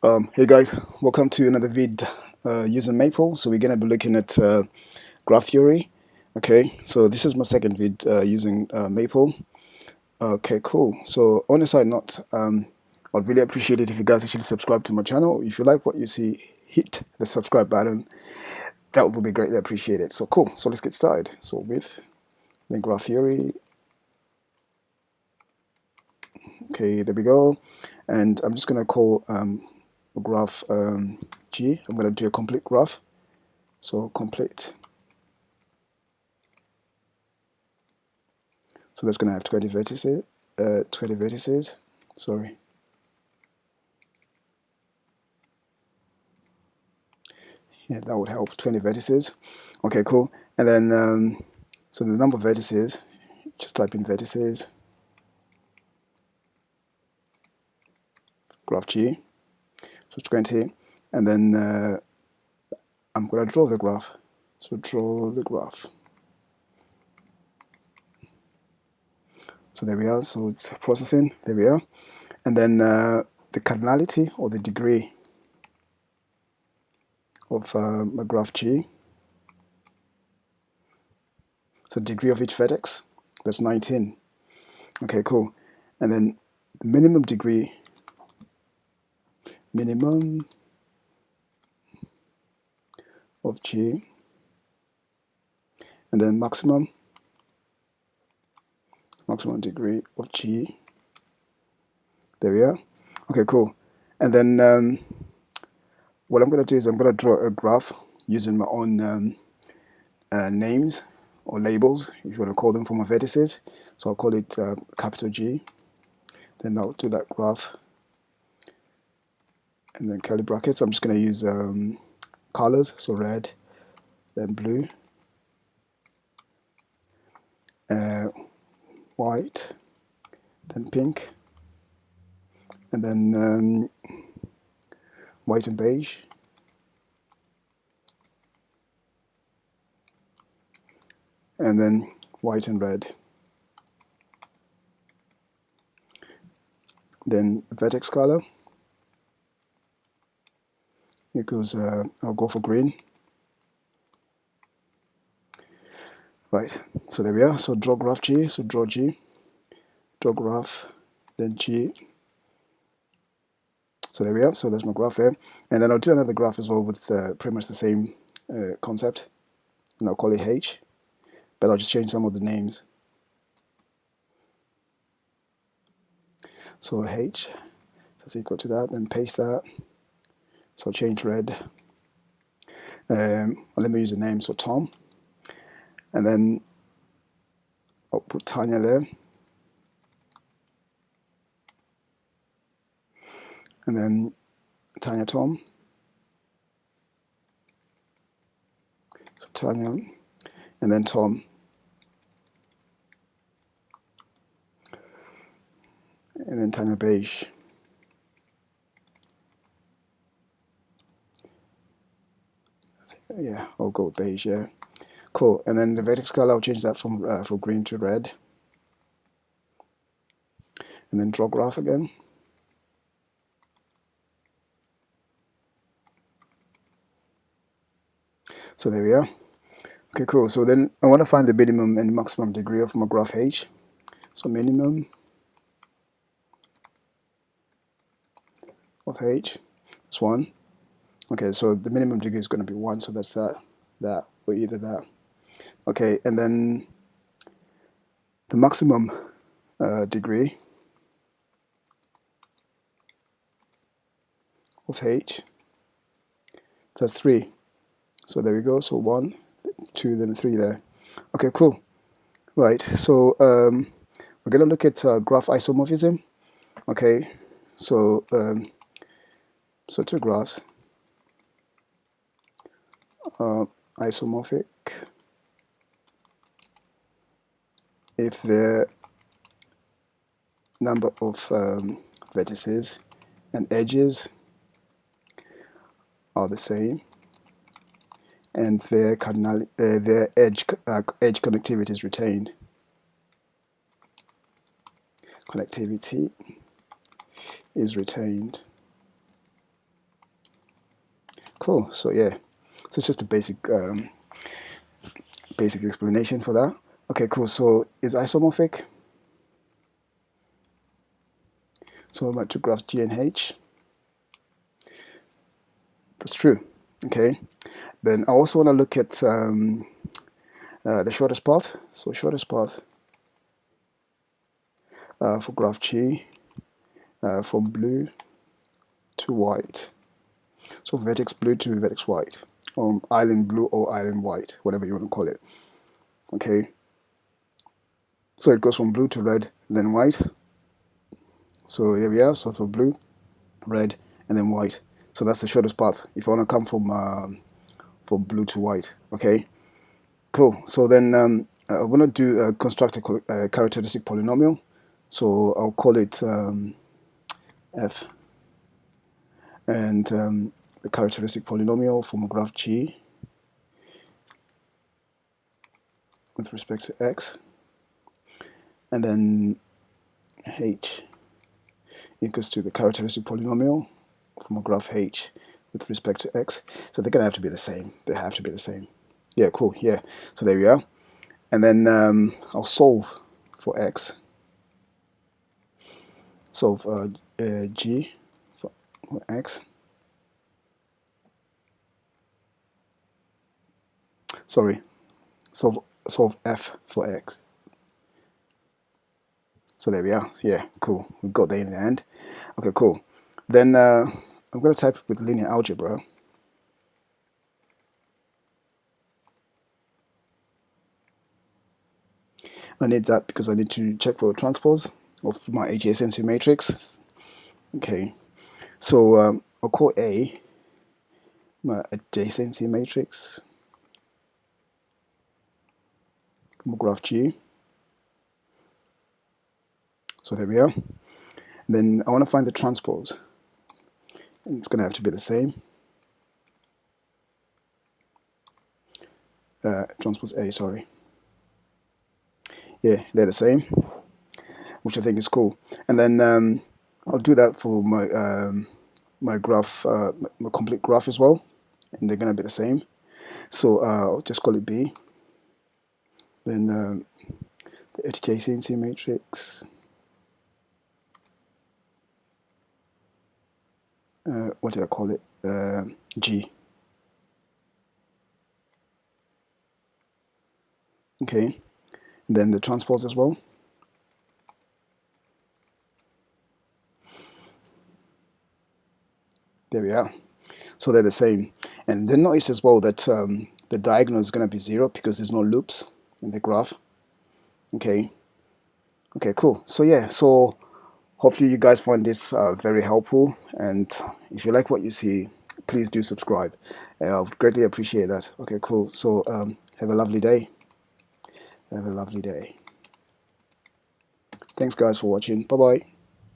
Hey guys, welcome to another vid using Maple. So we're gonna be looking at graph theory. Okay, so this is my second vid using Maple. Okay, cool. So on a side note, I'd really appreciate it if you guys actually subscribe to my channel. If you like what you see, hit the subscribe button. That would be greatly appreciated. So cool. So let's get started. So with the graph theory. Okay, there we go. And I'm just gonna call a graph G. I'm gonna do a complete graph. So complete. So that's going to have 20 vertices. 20 vertices. Sorry. Yeah, that would help. 20 vertices. Okay, cool. And then, so the number of vertices, just type in vertices. Graph G. So 20. And then I'm going to draw the graph. So draw the graph. So there we are. So it's processing. There we are. And then the cardinality or the degree of my graph G. So degree of each vertex, that's 19. Okay, cool. And then the minimum degree, minimum of G, and then maximum degree of G. There we are. Okay, cool. And then what I'm going to do is I'm going to draw a graph using my own names or labels, if you want to call them, for my vertices. So I'll call it capital G. Then I'll do that graph. And then curly brackets. I'm just going to use colors, so red, then blue, white, then pink, and then white and beige, and then white and red. Then vertex color equals, I'll go for green. Right, so there we are. So draw graph G, so draw G, draw graph, then G. So there we are, so there's my graph there. And then I'll do another graph as well with pretty much the same concept, and I'll call it H, but I'll just change some of the names. So H, that's equal to that, then paste that. So I'll change red. Let me use a name, so Tom. And then I'll put Tanya there. And then Tanya Tom. So Tanya, and then Tom. And then Tanya Beige. Yeah, I'll go with beige, yeah. Cool, and then the vertex color, I'll change that from green to red. And then draw graph again. So there we are. Okay, cool. So then I want to find the minimum and maximum degree of my graph H. So minimum of H is 1. Okay, so the minimum degree is going to be 1, so that's that, or either that. Okay, and then the maximum degree of H, that's 3. So there we go. So 1, 2, then 3 there. Okay, cool. Right, so we're going to look at graph isomorphism. Okay, so so two graphs isomorphic if the number of vertices and edges are the same, and their edge connectivity is retained. Connectivity is retained. cool. So yeah, so it's just a basic basic explanation for that. Okay, cool. So is isomorphic. So my two graphs G and H. That's true. Okay. Then I also want to look at the shortest path. So shortest path for graph G from blue to white. So vertex blue to vertex white, or island blue or island white, whatever you want to call it. Okay. So it goes from blue to red, then white. So here we are. So for blue, red, and then white. So that's the shortest path if I want to come from blue to white. Okay. Cool. So then I'm going to do construct a characteristic polynomial. So I'll call it f, and the characteristic polynomial from a graph G with respect to x, and then h equals to the characteristic polynomial from a graph H with respect to x. So they're going to have to be the same. They have to be the same. Yeah, cool. Yeah. So there we are. And then I'll solve for x. Solve G for x. Sorry. Solve f for x. So there we are. Yeah, cool. We got there in the end. Okay, cool. Then I'm going to type with linear algebra. I need that because I need to check for a transpose of my adjacency matrix. Okay, so I'll call A my adjacency matrix, graph G. So there we are. Then I want to find the transpose. And it's going to have to be the same. Transpose A, sorry. Yeah, they're the same, which I think is cool. And then I'll do that for my my graph, my complete graph as well, and they're going to be the same. So I'll just call it B. Then the adjacency matrix. What did I call it? G. Okay, and then the transpose as well. There we are. So they're the same. And then notice as well that the diagonal is going to be 0 because there's no loops in the graph. Okay. Okay, cool. So yeah, so hopefully you guys find this very helpful. And if you like what you see, please do subscribe. I would greatly appreciate that. Okay, cool. So have a lovely day. Have a lovely day. Thanks guys for watching. Bye-bye.